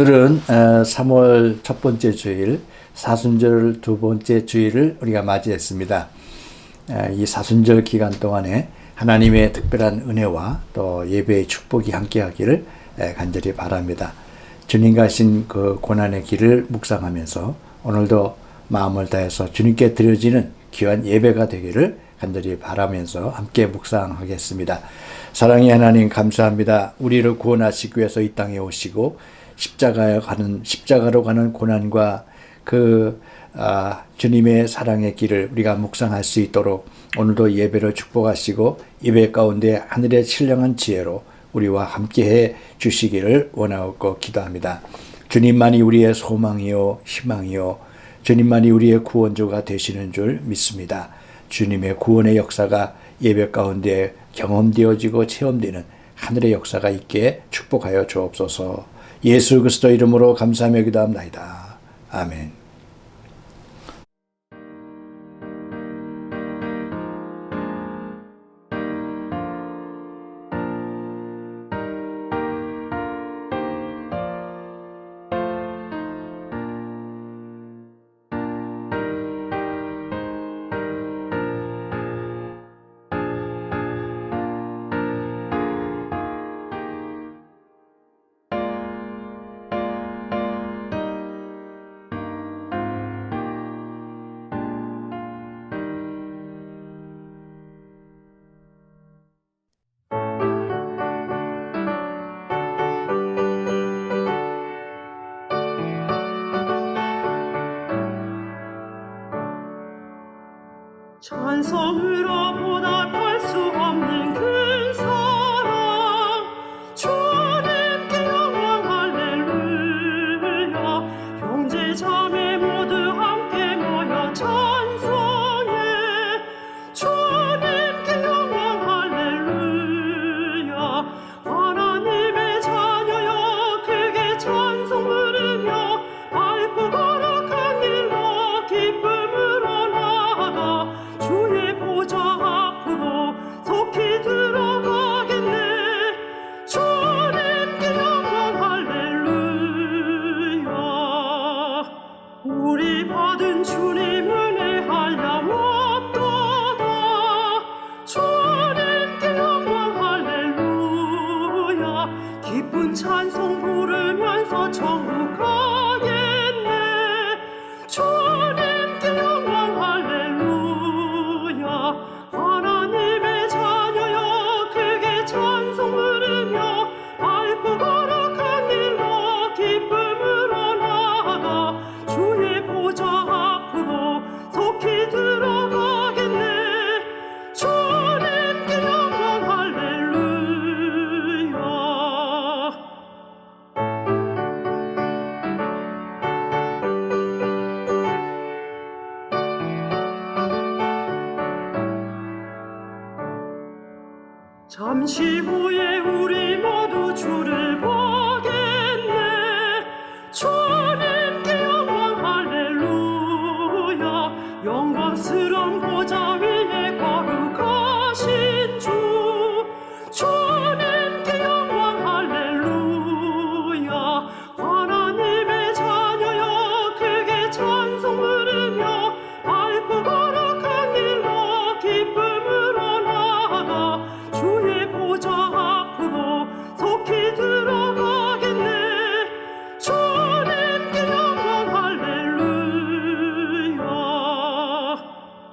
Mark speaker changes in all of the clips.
Speaker 1: 오늘은 3월 첫 번째 주일, 사순절 두 번째 주일을 우리가 맞이했습니다. 이 사순절 기간 동안에 하나님의 특별한 은혜와 또 예배의 축복이 함께하기를 간절히 바랍니다. 주님 가신 그 고난의 길을 묵상하면서 오늘도 마음을 다해서 주님께 드려지는 귀한 예배가 되기를 간절히 바라면서 함께 묵상하겠습니다. 사랑의 하나님, 감사합니다. 우리를 구원하시기 위해서 이 땅에 오시고 십자가로 가는 고난과 주님의 사랑의 길을 우리가 묵상할 수 있도록 오늘도 예배를 축복하시고 예배 가운데 하늘의 신령한 지혜로 우리와 함께해 주시기를 원하고 기도합니다. 주님만이 우리의 소망이요 희망이요 주님만이 우리의 구원주가 되시는 줄 믿습니다. 주님의 구원의 역사가 예배 가운데 경험되어지고 체험되는 하늘의 역사가 있게 축복하여 주옵소서. 예수 그리스도 이름으로 감사하며 기도합나이다. 아멘.
Speaker 2: 찬송으로 보답할 수 없는 그 사랑, 주님께 영광 할렐루야. 형제 자매 모두 함께 모여 찬송해. 주님께 영광 할렐루야. 하나님의 자녀여 크게 찬송 부르며 밝고 거룩한 길로 기쁨으로 나아가 주의 보좌 앞으로 속히 들어가겠네. 주님께 영광 할렐루야. 우리 받은 주님 은혜 한량없도다. 주님께 영광 할렐루야. 기쁜 찬송 부르면서 천국 가겠네. 주님께 영광 할렐루야. 하나님의 자녀여 크게 찬송 부르며 밝고 거룩한 길로 기쁨으로 나아가 주의 보좌 앞으로 속히 들어가겠네. 주님께 영광 할렐루야. 잠시 후에 우리 모두 주를 보겠네. 주님께 영광 할렐루야. 영광스러운 보좌 위에 거룩하신 주. 주님께 영광 할렐루야. 하나님의 자녀여 크게 찬송 부르며 밝고 거룩한 길로 기쁨으로 나아가 주의 보좌 앞으로 속히 들어가겠네. 주님께 영광 할렐루야.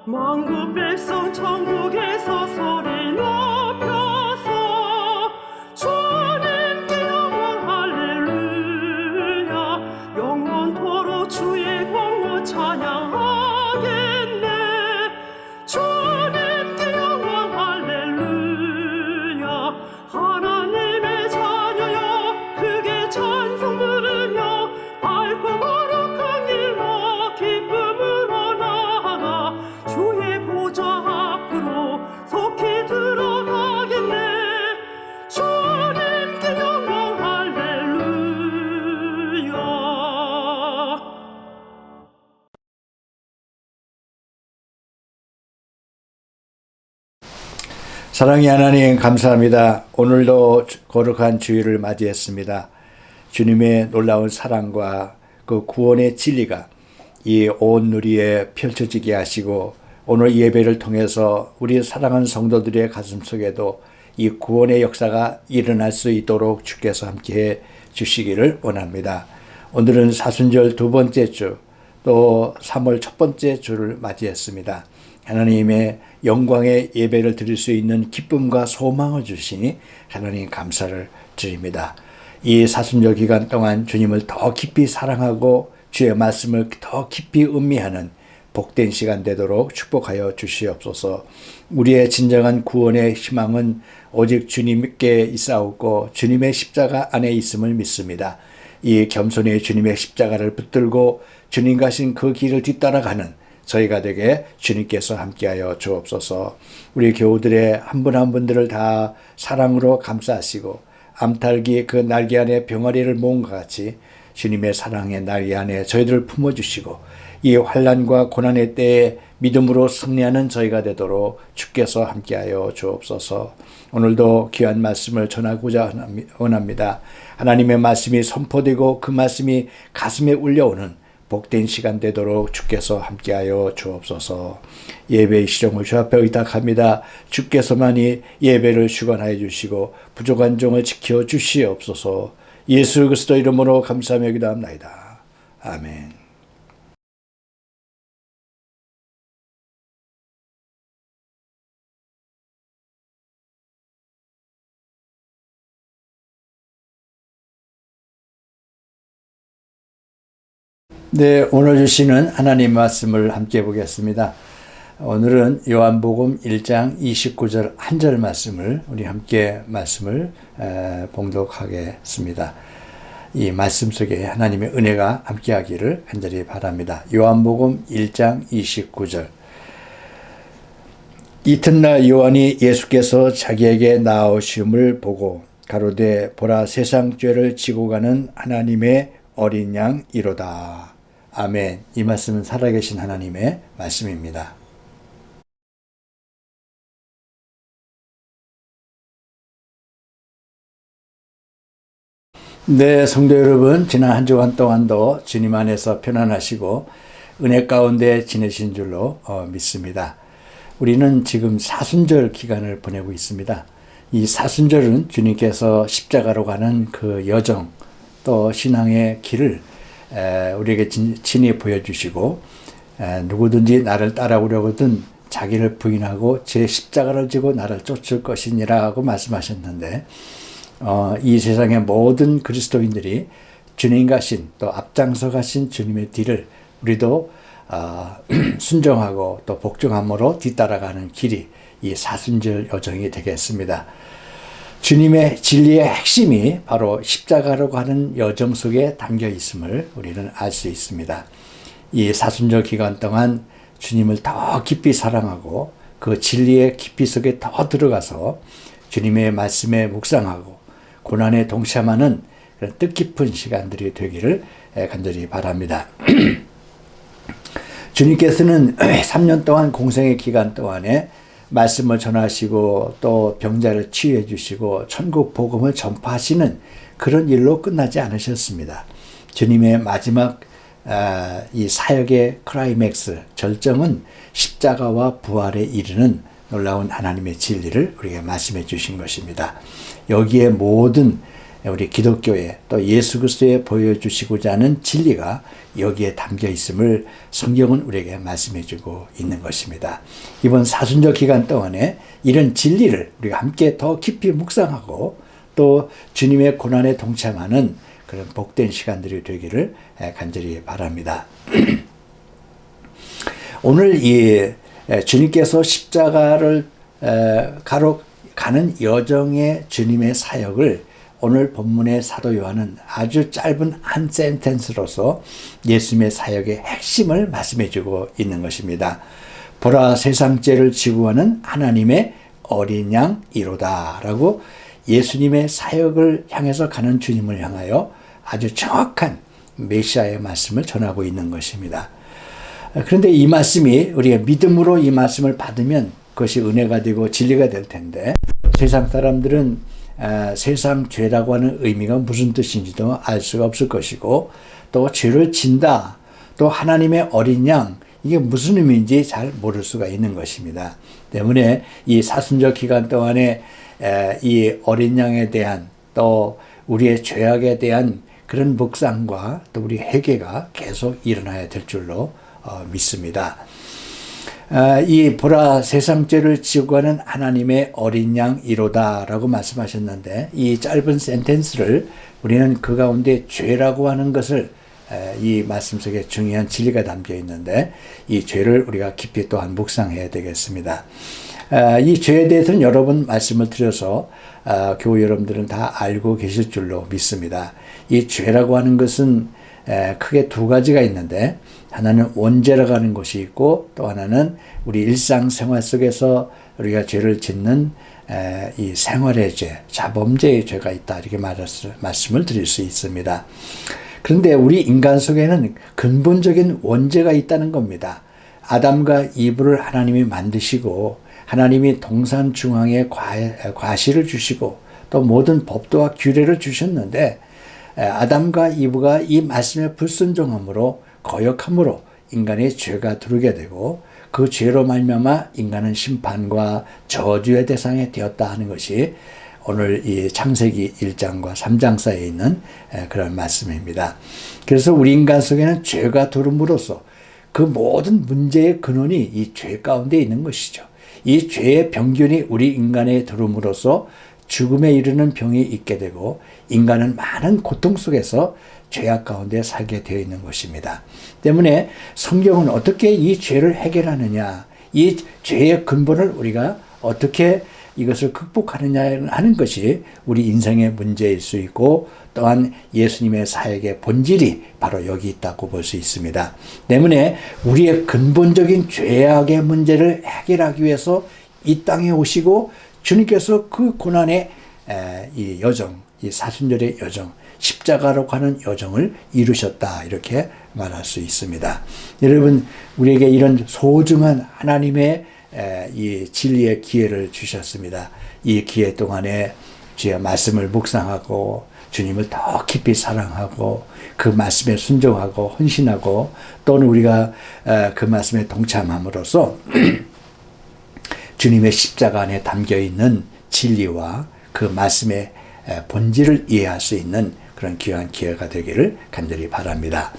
Speaker 2: 만국 백성 천국에서 소리 높여서 주님께 영광 할렐루야. 영원토록 주의 공로 찬양하겠네. 주님께 영광 할렐루야. 하나님의 자녀여 크게 찬송 부르며 밝고 거룩한 길로 기쁨으로 나아가 주의 보좌 앞으로 속히 들어가겠네. 주님께 영광 할렐루야.
Speaker 1: 사랑의 하나님, 감사합니다. 오늘도 거룩한 주일을 맞이했습니다. 주님의 놀라운 사랑과 그 구원의 진리가 이 온 누리에 펼쳐지게 하시고 오늘 예배를 통해서 우리 사랑하는 성도들의 가슴 속에도 이 구원의 역사가 일어날 수 있도록 주께서 함께해 주시기를 원합니다. 오늘은 사순절 두 번째 주, 또 3월 첫 번째 주를 맞이했습니다. 하나님의 영광의 예배를 드릴 수 있는 기쁨과 소망을 주시니 하나님 감사를 드립니다. 이 사순절 기간 동안 주님을 더 깊이 사랑하고 주의 말씀을 더 깊이 음미하는 복된 시간 되도록 축복하여 주시옵소서. 우리의 진정한 구원의 희망은 오직 주님께 있사옵고 주님의 십자가 안에 있음을 믿습니다. 이 겸손히 주님의 십자가를 붙들고 주님 가신 그 길을 뒤따라가는 저희가 되게 주님께서 함께하여 주옵소서. 우리 교우들의 한 분 한 분들을 다 사랑으로 감싸시고 암탉이 그 날개 안에 병아리를 모은 것 같이 주님의 사랑의 날개 안에 저희들을 품어주시고 이 환난과 고난의 때에 믿음으로 승리하는 저희가 되도록 주께서 함께하여 주옵소서. 오늘도 귀한 말씀을 전하고자 원합니다. 하나님의 말씀이 선포되고 그 말씀이 가슴에 울려오는 복된 시간 되도록 주께서 함께하여 주옵소서. 예배의 시종을 주 앞에 의탁합니다. 주께서만이 예배를 주관하여 주시고 부족한 종을 지켜 주시옵소서. 예수 그리스도 이름으로 감사하며 기도합나이다. 아멘. 네, 오늘 주시는 하나님 말씀을 함께 보겠습니다. 오늘은 요한복음 1장 29절 한 절 말씀을 우리 함께 말씀을 봉독하겠습니다. 이 말씀 속에 하나님의 은혜가 함께하기를 간절히 바랍니다. 요한복음 1장 29절. 이튿날 요한이 예수께서 자기에게 나오심을 보고 가로되 보라 세상 죄를 지고 가는 하나님의 어린 양이로다. 아멘. 이 말씀은 살아계신 하나님의 말씀입니다. 네, 성도 여러분, 지난 한 주간 동안도 주님 안에서 편안하시고 은혜 가운데 지내신 줄로 믿습니다. 우리는 지금 사순절 기간을 보내고 있습니다. 이 사순절은 주님께서 십자가로 가는 그 여정, 또 신앙의 길을 우리에게 친히 보여주시고 누구든지 나를 따라오려거든 자기를 부인하고 제 십자가를 지고 나를 쫓을 것이니라고 말씀하셨는데 이 세상의 모든 그리스도인들이 주님 가신 또 앞장서 가신 주님의 뒤를 우리도 순종하고 또 복종함으로 뒤따라가는 길이 이 사순절 여정이 되겠습니다. 주님의 진리의 핵심이 바로 십자가로 가는 여정 속에 담겨 있음을 우리는 알 수 있습니다. 이 사순절 기간 동안 주님을 더 깊이 사랑하고 그 진리의 깊이 속에 더 들어가서 주님의 말씀에 묵상하고 고난에 동참하는 그런 뜻깊은 시간들이 되기를 간절히 바랍니다. 주님께서는 3년 동안 공생의 기간 동안에 말씀을 전하시고 또 병자를 치유해 주시고 천국 복음을 전파하시는 그런 일로 끝나지 않으셨습니다. 주님의 마지막 이 사역의 클라이맥스 절정은 십자가와 부활에 이르는 놀라운 하나님의 진리를 우리에게 말씀해 주신 것입니다. 여기에 모든 우리 기독교에 또 예수 그리스도에 보여주시고자 하는 진리가 여기에 담겨 있음을 성경은 우리에게 말씀해 주고 있는 것입니다. 이번 사순절 기간 동안에 이런 진리를 우리가 함께 더 깊이 묵상하고 또 주님의 고난에 동참하는 그런 복된 시간들이 되기를 간절히 바랍니다. 오늘 이 주님께서 십자가를 가는 여정의 주님의 사역을 오늘 본문의 사도 요한은 아주 짧은 한 센텐스로서 예수님의 사역의 핵심을 말씀해주고 있는 것입니다. 보라 세상 죄를 지고 가는 하나님의 어린 양이로다 라고 예수님의 사역을 향해서 가는 주님을 향하여 아주 정확한 메시아의 말씀을 전하고 있는 것입니다. 그런데 이 말씀이 우리가 믿음으로 이 말씀을 받으면 그것이 은혜가 되고 진리가 될 텐데 세상 사람들은 세상 죄라고 하는 의미가 무슨 뜻인지도 알 수가 없을 것이고, 또 죄를 진다, 또 하나님의 어린 양, 이게 무슨 의미인지 잘 모를 수가 있는 것입니다. 때문에 이 사순절 기간 동안에 이 어린 양에 대한, 또 우리의 죄악에 대한 그런 묵상과 또 우리 회개가 계속 일어나야 될 줄로 믿습니다. 이 보라 세상 죄를 지고 가는 하나님의 어린 양이로다 라고 말씀하셨는데, 이 짧은 센텐스를 우리는 그 가운데 죄라고 하는 것을, 이 말씀 속에 중요한 진리가 담겨 있는데, 이 죄를 우리가 깊이 또한 묵상해야 되겠습니다. 이 죄에 대해서는 여러 번 말씀을 드려서 교우 여러분들은 다 알고 계실 줄로 믿습니다. 이 죄라고 하는 것은 크게 두 가지가 있는데, 하나는 원죄라고 하는 것이 있고, 또 하나는 우리 일상생활 속에서 우리가 죄를 짓는 이 생활의 죄, 자범죄의 죄가 있다, 이렇게 말씀을 드릴 수 있습니다. 그런데 우리 인간 속에는 근본적인 원죄가 있다는 겁니다. 아담과 이브를 하나님이 만드시고, 하나님이 동산 중앙에 과실을 주시고, 또 모든 법도와 규례를 주셨는데, 아담과 이브가 이 말씀에 불순종함으로, 거역함으로 인간의 죄가 들어오게 되고, 그 죄로 말미암아 인간은 심판과 저주의 대상이 되었다 하는 것이 오늘 이 창세기 1장과 3장 사이에 있는 그런 말씀입니다. 그래서 우리 인간 속에는 죄가 들어옴으로써 그 모든 문제의 근원이 이 죄 가운데 있는 것이죠. 이 죄의 병균이 우리 인간에 들어옴으로써 죽음에 이르는 병이 있게 되고, 인간은 많은 고통 속에서 죄악 가운데 살게 되어 있는 것입니다. 때문에 성경은 어떻게 이 죄를 해결하느냐, 이 죄의 근본을 우리가 어떻게 이것을 극복하느냐 하는 것이 우리 인생의 문제일 수 있고, 또한 예수님의 사역의 본질이 바로 여기 있다고 볼 수 있습니다. 때문에 우리의 근본적인 죄악의 문제를 해결하기 위해서 이 땅에 오시고, 주님께서 그 고난의 이 여정, 이 사순절의 여정, 십자가로 가는 여정을 이루셨다, 이렇게 말할 수 있습니다. 여러분, 우리에게 이런 소중한 하나님의 이 진리의 기회를 주셨습니다. 이 기회 동안에 주의 말씀을 묵상하고, 주님을 더 깊이 사랑하고, 그 말씀에 순종하고 헌신하고, 또는 우리가 그 말씀에 동참함으로써 주님의 십자가 안에 담겨있는 진리와 그 말씀의 본질을 이해할 수 있는 그런 귀한 기회가 되기를 간절히 바랍니다.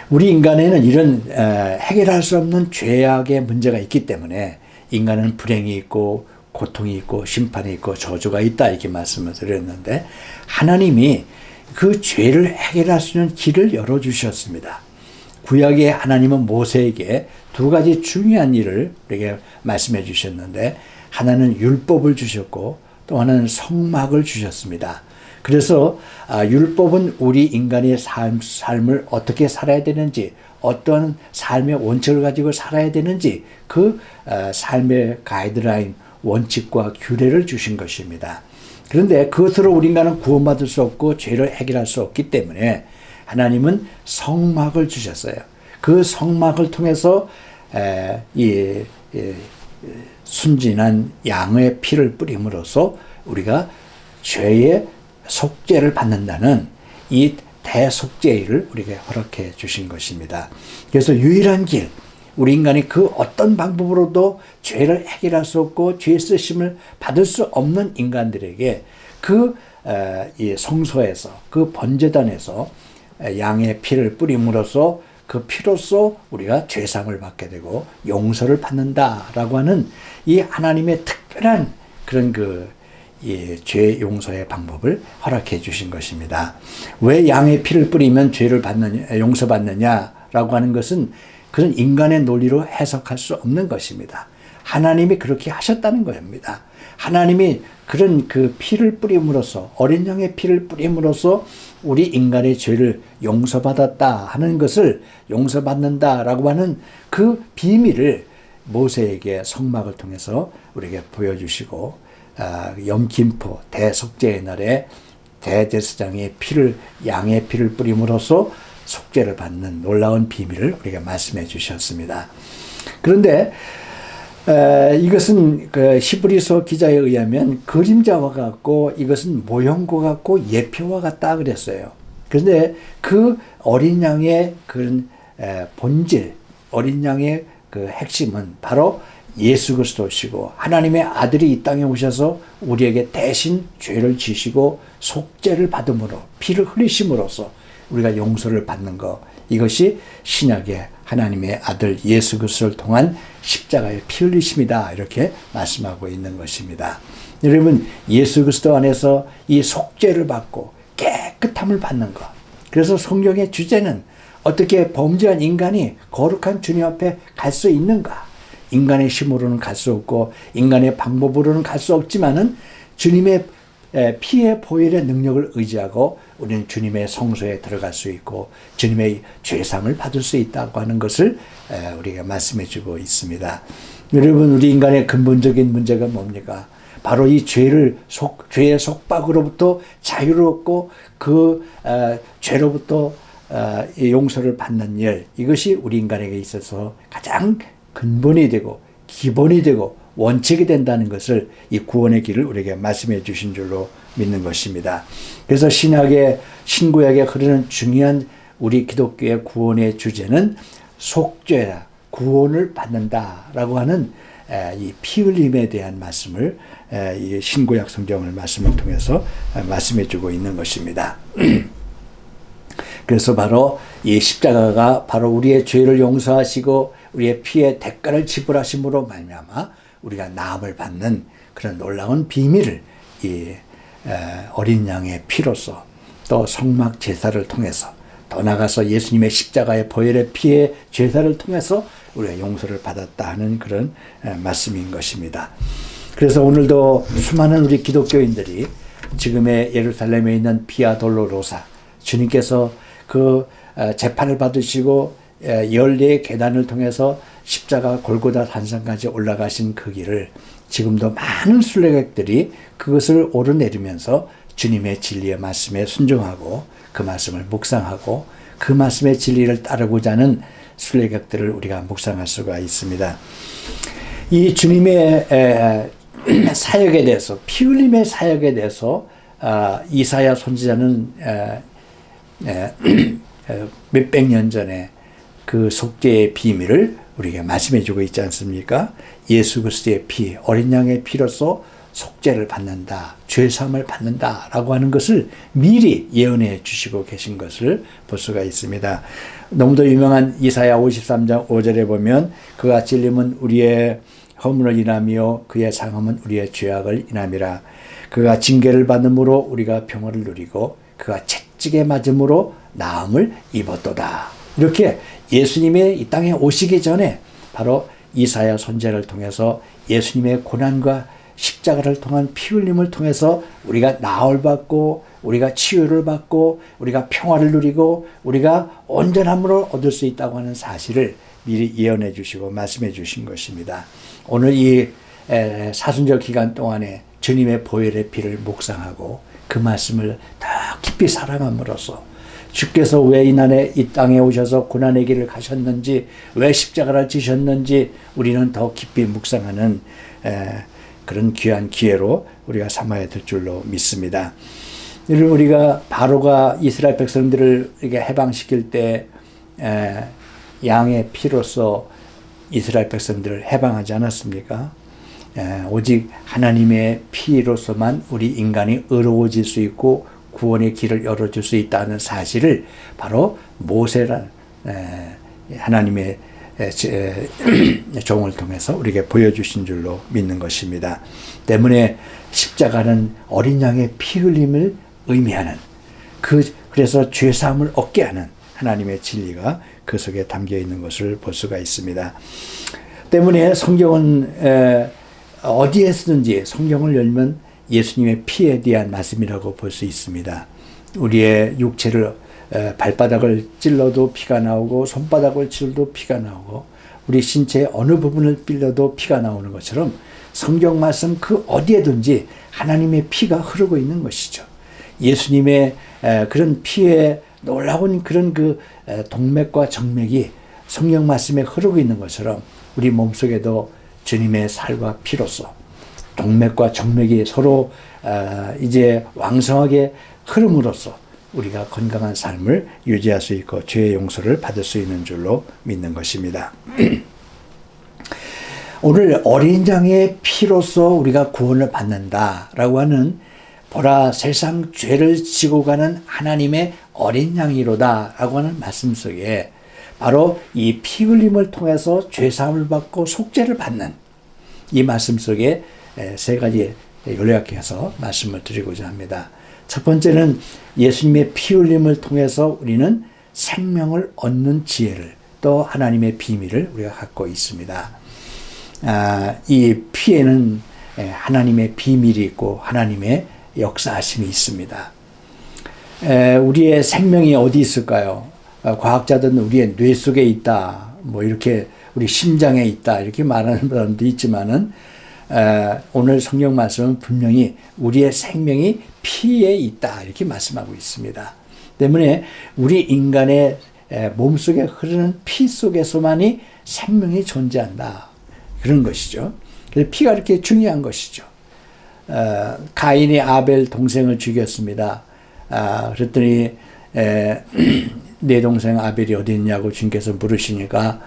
Speaker 1: 우리 인간에는 이런 해결할 수 없는 죄악의 문제가 있기 때문에 인간은 불행이 있고, 고통이 있고, 심판이 있고, 저주가 있다, 이렇게 말씀을 드렸는데, 하나님이 그 죄를 해결할 수 있는 길을 열어주셨습니다. 구약의 하나님은 모세에게 두 가지 중요한 일을 우리에게 말씀해 주셨는데, 하나는 율법을 주셨고, 또 하나는 성막을 주셨습니다. 그래서 율법은 우리 인간의 삶을 어떻게 살아야 되는지, 어떤 삶의 원칙을 가지고 살아야 되는지, 그 삶의 가이드라인, 원칙과 규례를 주신 것입니다. 그런데 그것으로 우리 인간은 구원받을 수 없고 죄를 해결할 수 없기 때문에 하나님은 성막을 주셨어요. 그 성막을 통해서 이 순진한 양의 피를 뿌림으로써 우리가 죄의 속죄를 받는다는 이 대속죄를 우리에게 허락해 주신 것입니다. 그래서 유일한 길, 우리 인간이 그 어떤 방법으로도 죄를 해결할 수 없고 죄 쓰심을 받을 수 없는 인간들에게 이 성소에서, 그 번제단에서 양의 피를 뿌림으로써 그 피로써 우리가 죄상을 받게 되고 용서를 받는다라고 하는 이 하나님의 특별한 그런 죄 용서의 방법을 허락해 주신 것입니다. 왜 양의 피를 뿌리면 죄를 용서받느냐라고 하는 것은 그런 인간의 논리로 해석할 수 없는 것입니다. 하나님이 그렇게 하셨다는 겁니다. 하나님이 그런 그 피를 뿌림으로써, 어린 양의 피를 뿌림으로써 우리 인간의 죄를 용서받았다 하는 것을, 용서받는다라고 하는 그 비밀을 모세에게 성막을 통해서 우리에게 보여주시고, 염기포 대속죄의 날에 대제사장의 양의 피를 뿌림으로써 속죄를 받는 놀라운 비밀을 우리가 말씀해 주셨습니다. 그런데 이것은 그 히브리서 기자에 의하면 그림자와 같고 이것은 모형과 같고 예표와 같다 그랬어요. 그런데 그 어린 양의 그런 본질, 어린 양의 그 핵심은 바로 예수 그리스도시고 하나님의 아들이 이 땅에 오셔서 우리에게 대신 죄를 지시고 속죄를 받음으로 피를 흘리심으로써 우리가 용서를 받는 것, 이것이 신약의 하나님의 아들 예수 그리스도를 통한 십자가의 피 흘리심이다, 이렇게 말씀하고 있는 것입니다. 여러분, 예수 그리스도 안에서 이 속죄를 받고 깨끗함을 받는 것, 그래서 성경의 주제는 어떻게 범죄한 인간이 거룩한 주님 앞에 갈 수 있는가? 인간의 힘으로는 갈 수 없고 인간의 방법으로는 갈 수 없지만은 주님의 피의 보혈의 능력을 의지하고 우리는 주님의 성소에 들어갈 수 있고 주님의 죄사함을 받을 수 있다고 하는 것을 우리가 말씀해 주고 있습니다. 여러분, 우리 인간의 근본적인 문제가 뭡니까? 바로 이 죄의 속박으로부터 자유롭고 그 죄로부터 용서를 받는 일, 이것이 우리 인간에게 있어서 가장 근본이 되고 기본이 되고 원칙이 된다는 것을 이 구원의 길을 우리에게 말씀해 주신 줄로 믿는 것입니다. 그래서 신구약에 흐르는 중요한 우리 기독교의 구원의 주제는 속죄, 구원을 받는다라고 하는 이 피 흘림에 대한 말씀을 이 신구약 성경을 말씀을 통해서 말씀해 주고 있는 것입니다. 그래서 바로 이 십자가가 바로 우리의 죄를 용서하시고 우리의 피의 대가를 지불하심으로 말미암아 우리가 나음을 받는 그런 놀라운 비밀을 이 어린 양의 피로서 또 성막 제사를 통해서 더 나아가서 예수님의 십자가의 보혈의 피의 제사를 통해서 우리가 용서를 받았다 하는 그런 말씀인 것입니다. 그래서 오늘도 수많은 우리 기독교인들이 지금의 예루살렘에 있는 비아 돌로로사, 주님께서 그 재판을 받으시고 14의 계단을 통해서 십자가 골고다 산상까지 올라가신 그 길을 지금도 많은 순례객들이 그것을 오르내리면서 주님의 진리의 말씀에 순종하고 그 말씀을 묵상하고 그 말씀의 진리를 따르고자 하는 순례객들을 우리가 묵상할 수가 있습니다. 이 주님의 사역에 대해서, 피 흘림의 사역에 대해서 이사야 선지자는 몇백 년 전에 그 속죄의 비밀을 우리에게 말씀해 주고 있지 않습니까? 예수 그리스도의 피, 어린 양의 피로서 속죄를 받는다, 죄사함을 받는다라고 하는 것을 미리 예언해 주시고 계신 것을 볼 수가 있습니다. 너무도 유명한 이사야 53장 5절에 보면 그가 찔림은 우리의 허물을 인하며 그의 상함은 우리의 죄악을 인함이라. 그가 징계를 받음으로 우리가 평화를 누리고 그가 채찍에 맞음으로 나음을 입었도다. 이렇게 예수님이 이 땅에 오시기 전에 바로 이사야 선지자를 통해서 예수님의 고난과 십자가를 통한 피 흘림을 통해서 우리가 나을 받고 우리가 치유를 받고 우리가 평화를 누리고 우리가 온전함으로 얻을 수 있다고 하는 사실을 미리 예언해 주시고 말씀해 주신 것입니다. 오늘 이 사순절 기간 동안에 주님의 보혈의 피를 묵상하고 그 말씀을 더 깊이 사랑함으로써 주께서 왜 이 땅에 오셔서 고난의 길을 가셨는지, 왜 십자가를 지셨는지 우리는 더 깊이 묵상하는 그런 귀한 기회로 우리가 삼아야 될 줄로 믿습니다. 우리가 바로가 이스라엘 백성들을 이렇게 해방시킬 때 양의 피로서 이스라엘 백성들을 해방하지 않았습니까? 오직 하나님의 피로서만 우리 인간이 의로워질 수 있고 구원의 길을 열어줄 수 있다는 사실을 바로 모세란 하나님의 종을 통해서 우리에게 보여주신 줄로 믿는 것입니다. 때문에 십자가는 어린 양의 피 흘림을 의미하는 그래서 죄사함을 얻게 하는 하나님의 진리가 그 속에 담겨 있는 것을 볼 수가 있습니다. 때문에 성경은 어디에 쓰든지 성경을 열면 예수님의 피에 대한 말씀이라고 볼 수 있습니다. 우리의 육체를 발바닥을 찔러도 피가 나오고 손바닥을 찔러도 피가 나오고 우리 신체의 어느 부분을 찔러도 피가 나오는 것처럼 성경 말씀 그 어디에든지 하나님의 피가 흐르고 있는 것이죠. 예수님의 그런 피에 놀라운 그런 그 동맥과 정맥이 성경 말씀에 흐르고 있는 것처럼 우리 몸속에도 주님의 살과 피로써 동맥과 정맥이 서로 이제 왕성하게 흐름으로써 우리가 건강한 삶을 유지할 수 있고 죄의 용서를 받을 수 있는 줄로 믿는 것입니다. 오늘 어린 양의 피로써 우리가 구원을 받는다라고 하는 보라 세상 죄를 지고 가는 하나님의 어린 양이로다 라고 하는 말씀 속에 바로 이 피 흘림을 통해서 죄사함을 받고 속죄를 받는 이 말씀 속에 세 가지 요약해서 말씀을 드리고자 합니다. 첫 번째는 예수님의 피 흘림을 통해서 우리는 생명을 얻는 지혜를 또 하나님의 비밀을 우리가 갖고 있습니다. 이 피에는 하나님의 비밀이 있고 하나님의 역사하심이 있습니다. 우리의 생명이 어디 있을까요? 과학자들은 우리의 뇌 속에 있다, 뭐 이렇게 우리 심장에 있다 이렇게 말하는 사람도 있지만은 오늘 성경 말씀은 분명히 우리의 생명이 피에 있다 이렇게 말씀하고 있습니다. 때문에 우리 인간의 몸속에 흐르는 피 속에서만이 생명이 존재한다 그런 것이죠. 그래서 피가 이렇게 중요한 것이죠. 가인이 아벨 동생을 죽였습니다. 그랬더니 내 동생 아벨이 어디 있냐고 주님께서 물으시니까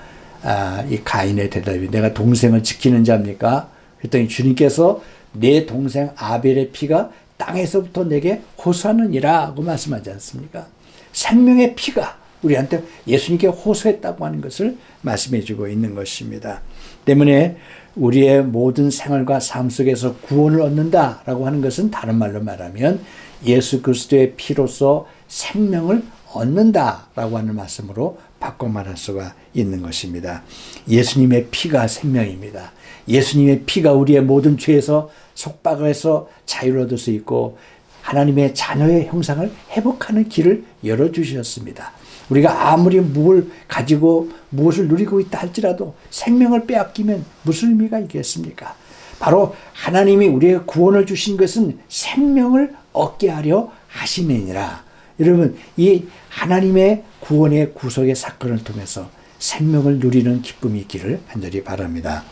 Speaker 1: 이 가인의 대답이 내가 동생을 지키는 자입니까? 그랬더니 주님께서 내 동생 아벨의 피가 땅에서부터 내게 호소하느니라 하고 말씀하지 않습니까? 생명의 피가 우리한테 예수님께 호소했다고 하는 것을 말씀해 주고 있는 것입니다. 때문에 우리의 모든 생활과 삶 속에서 구원을 얻는다라고 하는 것은 다른 말로 말하면 예수 그리스도의 피로서 생명을 얻는다라고 하는 말씀으로 바꿔 말할 수가 있는 것입니다. 예수님의 피가 생명입니다. 예수님의 피가 우리의 모든 죄에서 속박을 해서 자유를 얻을 수 있고 하나님의 자녀의 형상을 회복하는 길을 열어주셨습니다. 우리가 아무리 무엇을 가지고 무엇을 누리고 있다 할지라도 생명을 빼앗기면 무슨 의미가 있겠습니까? 바로 하나님이 우리의 구원을 주신 것은 생명을 얻게 하려 하심이니라. 여러분, 이 하나님의 구원의 구속의 사건을 통해서 생명을 누리는 기쁨이 있기를 간절히 바랍니다.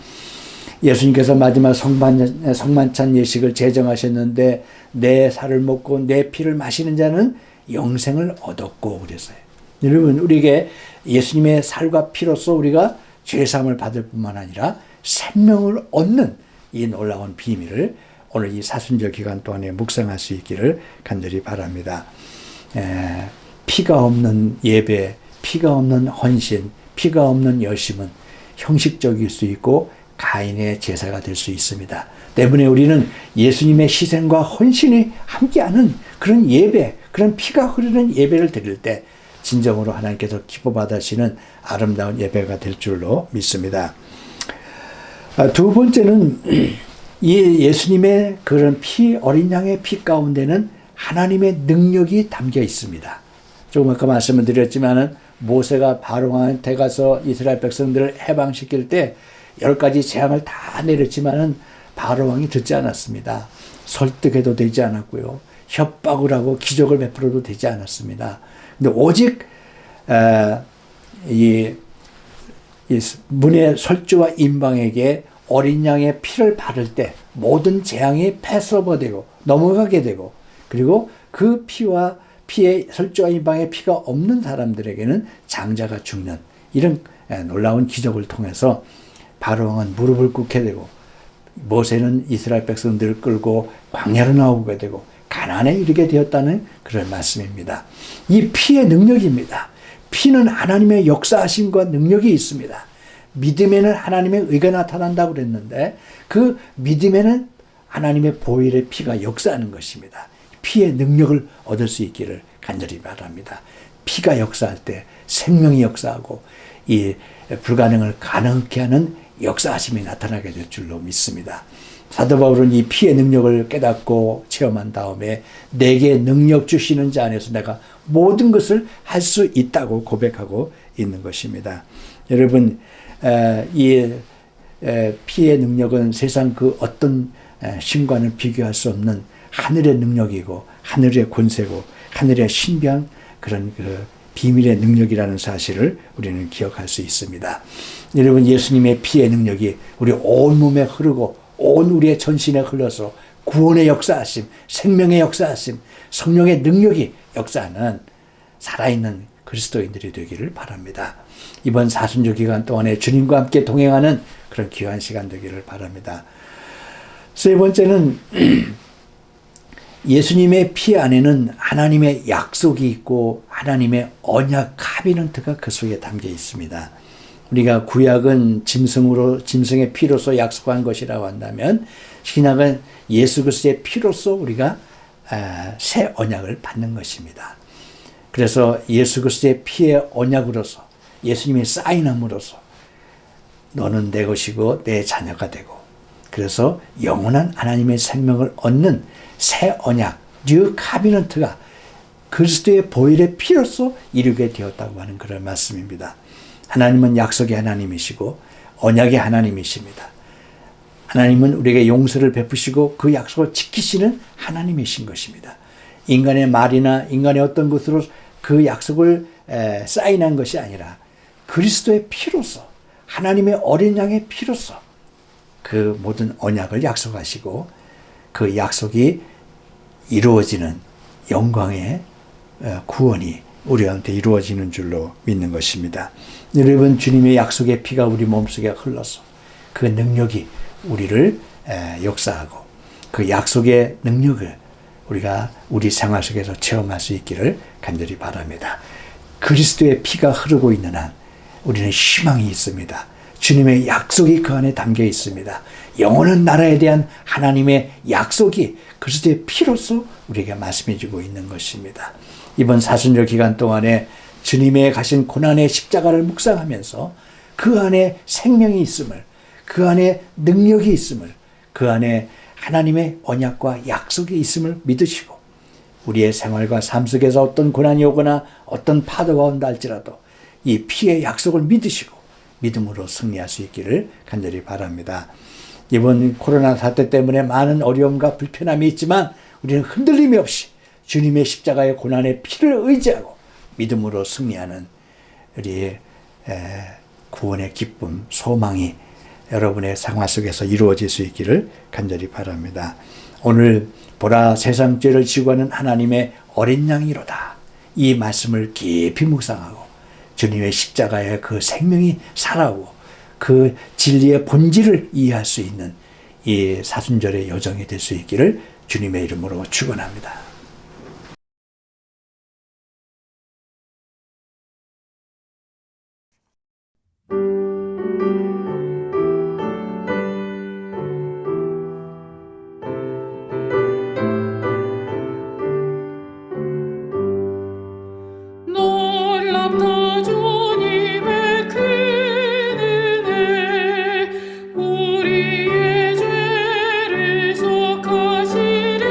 Speaker 1: 예수님께서 마지막 성만찬 예식을 제정하셨는데 내 살을 먹고 내 피를 마시는 자는 영생을 얻었고 그랬어요. 여러분, 우리에게 예수님의 살과 피로써 우리가 죄사함을 받을 뿐만 아니라 생명을 얻는 이 놀라운 비밀을 오늘 이 사순절 기간 동안에 묵상할 수 있기를 간절히 바랍니다. 피가 없는 예배, 피가 없는 헌신, 피가 없는 열심은 형식적일 수 있고 가인의 제사가 될 수 있습니다. 때문에 우리는 예수님의 희생과 헌신이 함께하는 그런 예배, 그런 피가 흐르는 예배를 드릴 때 진정으로 하나님께서 기뻐 받으시는 아름다운 예배가 될 줄로 믿습니다. 두 번째는 이 예수님의 그런 피, 어린 양의 피 가운데는 하나님의 능력이 담겨 있습니다. 조금 아까 말씀을 드렸지만은 모세가 바로한테 가서 이스라엘 백성들을 해방시킬 때 10가지 재앙을 다 내렸지만은 바로왕이 듣지 않았습니다. 설득해도 되지 않았고요. 협박을 하고 기적을 베풀어도 되지 않았습니다. 근데 오직 이 문의 설주와 임방에게 어린 양의 피를 바를 때 모든 재앙이 패스오버되고 넘어가게 되고 그리고 그 피의 설주와 임방의 피가 없는 사람들에게는 장자가 죽는 이런 놀라운 기적을 통해서 바로왕은 무릎을 꿇게 되고 모세는 이스라엘 백성들을 끌고 광야로 나오게 되고 가나안에 이르게 되었다는 그런 말씀입니다. 이 피의 능력입니다. 피는 하나님의 역사하심과 능력이 있습니다. 믿음에는 하나님의 의가 나타난다고 그랬는데 그 믿음에는 하나님의 보혈의 피가 역사하는 것입니다. 피의 능력을 얻을 수 있기를 간절히 바랍니다. 피가 역사할 때 생명이 역사하고 이 불가능을 가능하게 하는 역사하심이 나타나게 될 줄로 믿습니다. 사도 바울은 이 피의 능력을 깨닫고 체험한 다음에 내게 능력 주시는 자 안에서 내가 모든 것을 할 수 있다고 고백하고 있는 것입니다. 여러분, 이 피의 능력은 세상 그 어떤 신과는 비교할 수 없는 하늘의 능력이고 하늘의 권세고 하늘의 신비한 그런 그 비밀의 능력이라는 사실을 우리는 기억할 수 있습니다. 여러분, 예수님의 피의 능력이 우리 온몸에 흐르고 온 우리의 전신에 흘러서 구원의 역사하심, 생명의 역사하심, 성령의 능력이 역사하는 살아있는 그리스도인들이 되기를 바랍니다. 이번 사순절 기간 동안에 주님과 함께 동행하는 그런 귀한 시간 되기를 바랍니다. 세 번째는 예수님의 피 안에는 하나님의 약속이 있고 하나님의 언약 카비넌트가 그 속에 담겨 있습니다. 우리가 구약은 짐승의 피로서 약속한 것이라고 한다면 신약은 예수 그리스도의 피로서 우리가 새 언약을 받는 것입니다. 그래서 예수 그리스도의 피의 언약으로서 예수님이 사인함으로써 너는 내 것이고 내 자녀가 되고 그래서 영원한 하나님의 생명을 얻는 새 언약, 뉴 카비넌트가 그리스도의 보혈의 피로서 이루게 되었다고 하는 그런 말씀입니다. 하나님은 약속의 하나님이시고 언약의 하나님이십니다. 하나님은 우리에게 용서를 베푸시고 그 약속을 지키시는 하나님이신 것입니다. 인간의 말이나 인간의 어떤 것으로 그 약속을 사인한 것이 아니라 그리스도의 피로서 하나님의 어린 양의 피로서 그 모든 언약을 약속하시고 그 약속이 이루어지는 영광의 구원이 우리한테 이루어지는 줄로 믿는 것입니다. 여러분, 주님의 약속의 피가 우리 몸속에 흘러서 그 능력이 우리를 역사하고 그 약속의 능력을 우리가 우리 생활 속에서 체험할 수 있기를 간절히 바랍니다. 그리스도의 피가 흐르고 있는 한 우리는 희망이 있습니다. 주님의 약속이 그 안에 담겨 있습니다. 영원한 나라에 대한 하나님의 약속이 그리스도의 피로서 우리에게 말씀해 주고 있는 것입니다. 이번 사순절 기간 동안에 주님의 가신 고난의 십자가를 묵상하면서 그 안에 생명이 있음을, 그 안에 능력이 있음을, 그 안에 하나님의 언약과 약속이 있음을 믿으시고 우리의 생활과 삶 속에서 어떤 고난이 오거나 어떤 파도가 온다 할지라도 이 피의 약속을 믿으시고 믿음으로 승리할 수 있기를 간절히 바랍니다. 이번 코로나 사태 때문에 많은 어려움과 불편함이 있지만 우리는 흔들림이 없이 주님의 십자가의 고난의 피를 의지하고 믿음으로 승리하는 우리의 구원의 기쁨, 소망이 여러분의 생활 속에서 이루어질 수 있기를 간절히 바랍니다. 오늘 보라 세상 죄를 지고 가는 하나님의 어린 양이로다. 이 말씀을 깊이 묵상하고 주님의 십자가의 그 생명이 살아오고 그 진리의 본질을 이해할 수 있는 이 사순절의 여정이 될 수 있기를 주님의 이름으로 축원합니다.
Speaker 2: 놀랍다 주님의 큰 은혜 우리의 죄를 속하시려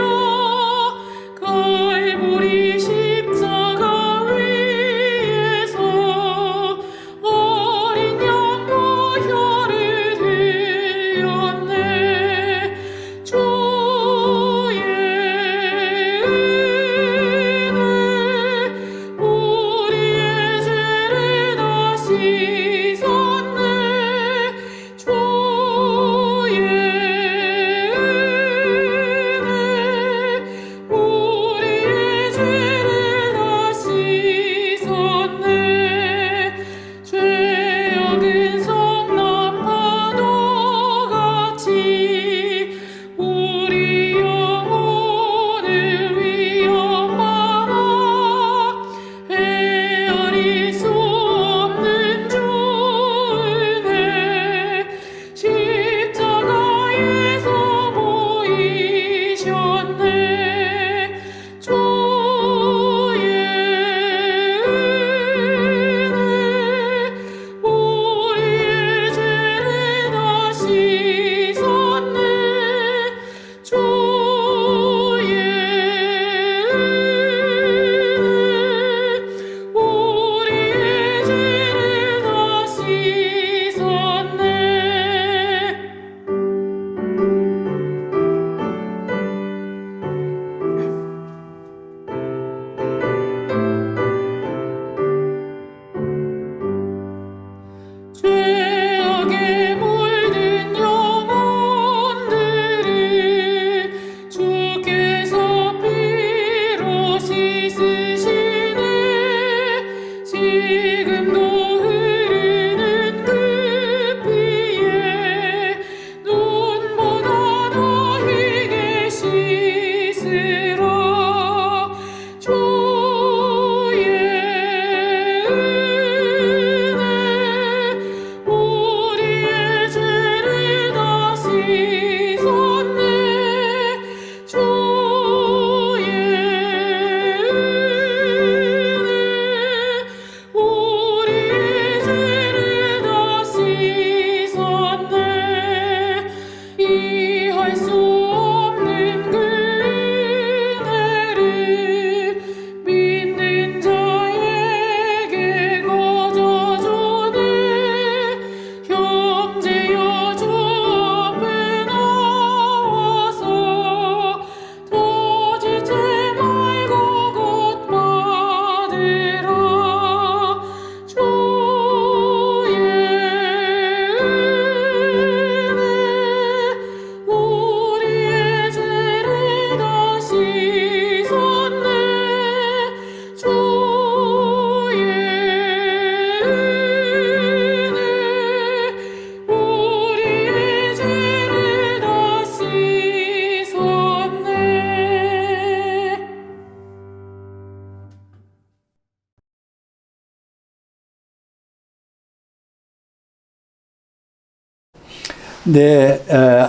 Speaker 1: 네,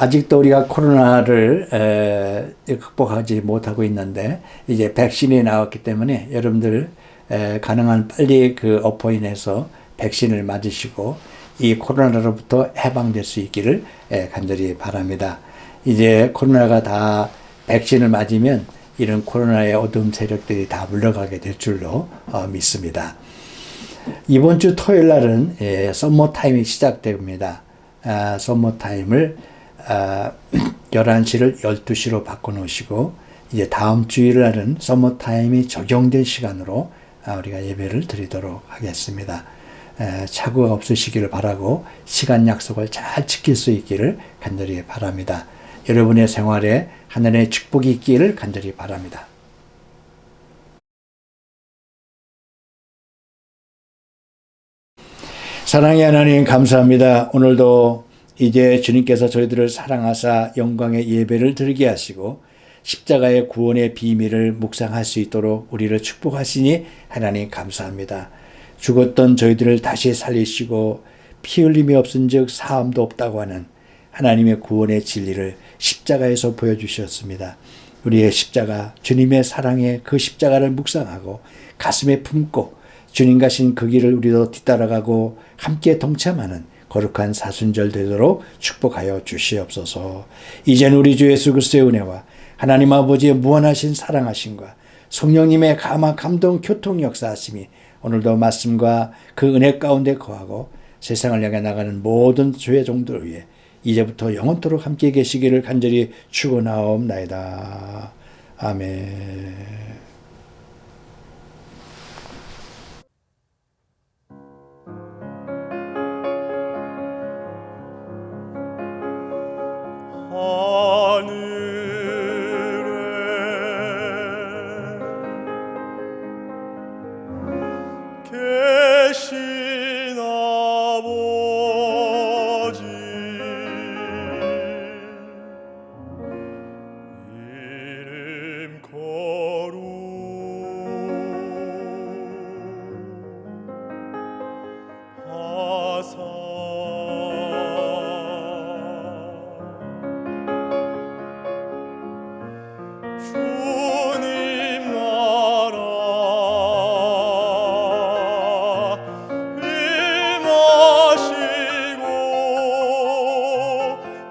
Speaker 1: 아직도 우리가 코로나를 극복하지 못하고 있는데 이제 백신이 나왔기 때문에 여러분들 가능한 빨리 그 어포인해서 백신을 맞으시고 이 코로나로부터 해방될 수 있기를 간절히 바랍니다. 이제 코로나가 다 백신을 맞으면 이런 코로나의 어두운 세력들이 다 물러가게 될 줄로 믿습니다. 이번 주 토요일 날은 썸머 타임이 시작됩니다. 썸머 타임을 11시를 12시로 바꿔놓으시고 이제 다음 주일 날은 썸머 타임이 적용된 시간으로 우리가 예배를 드리도록 하겠습니다. 착오가 없으시기를 바라고 시간 약속을 잘 지킬 수 있기를 간절히 바랍니다. 여러분의 생활에 하늘의 축복이 있기를 간절히 바랍니다. 사랑의 하나님 감사합니다. 오늘도 이제 주님께서 저희들을 사랑하사 영광의 예배를 드리게 하시고 십자가의 구원의 비밀을 묵상할 수 있도록 우리를 축복하시니 하나님 감사합니다. 죽었던 저희들을 다시 살리시고 피 흘림이 없은즉 사함도 없다고 하는 하나님의 구원의 진리를 십자가에서 보여주셨습니다. 우리의 십자가, 주님의 사랑의 그 십자가를 묵상하고 가슴에 품고 주님 가신 그 길을 우리도 뒤따라가고 함께 동참하는 거룩한 사순절 되도록 축복하여 주시옵소서. 이제는 우리 주 예수 그리스도의 은혜와 하나님 아버지의 무한하신 사랑하심과 성령님의 감화 감동 교통 역사하심이 오늘도 말씀과 그 은혜 가운데 거하고 세상을 향해 나가는 모든 주의 종들을 위해 이제부터 영원토록 함께 계시기를 간절히 축원하옵나이다. 아멘.
Speaker 3: 계신 아버지 이름 거룩하사 주님 나라 임하시고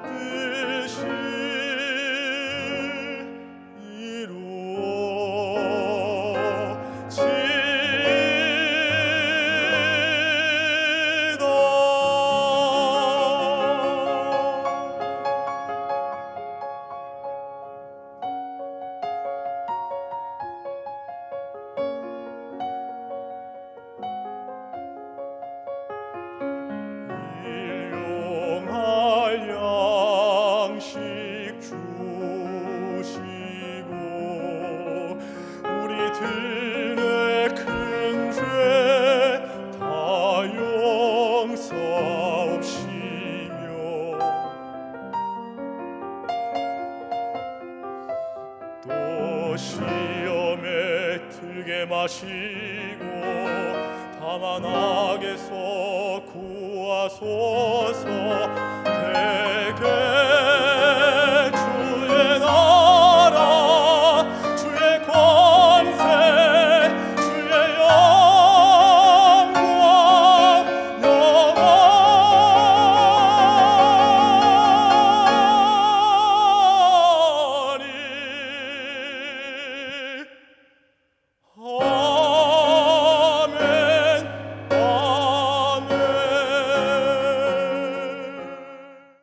Speaker 3: 뜻이 일용할 양식 주시고 우리들의 큰 죄 다 용서옵시며 또 시험에 들게 마시고 다만 악에서 구하소서.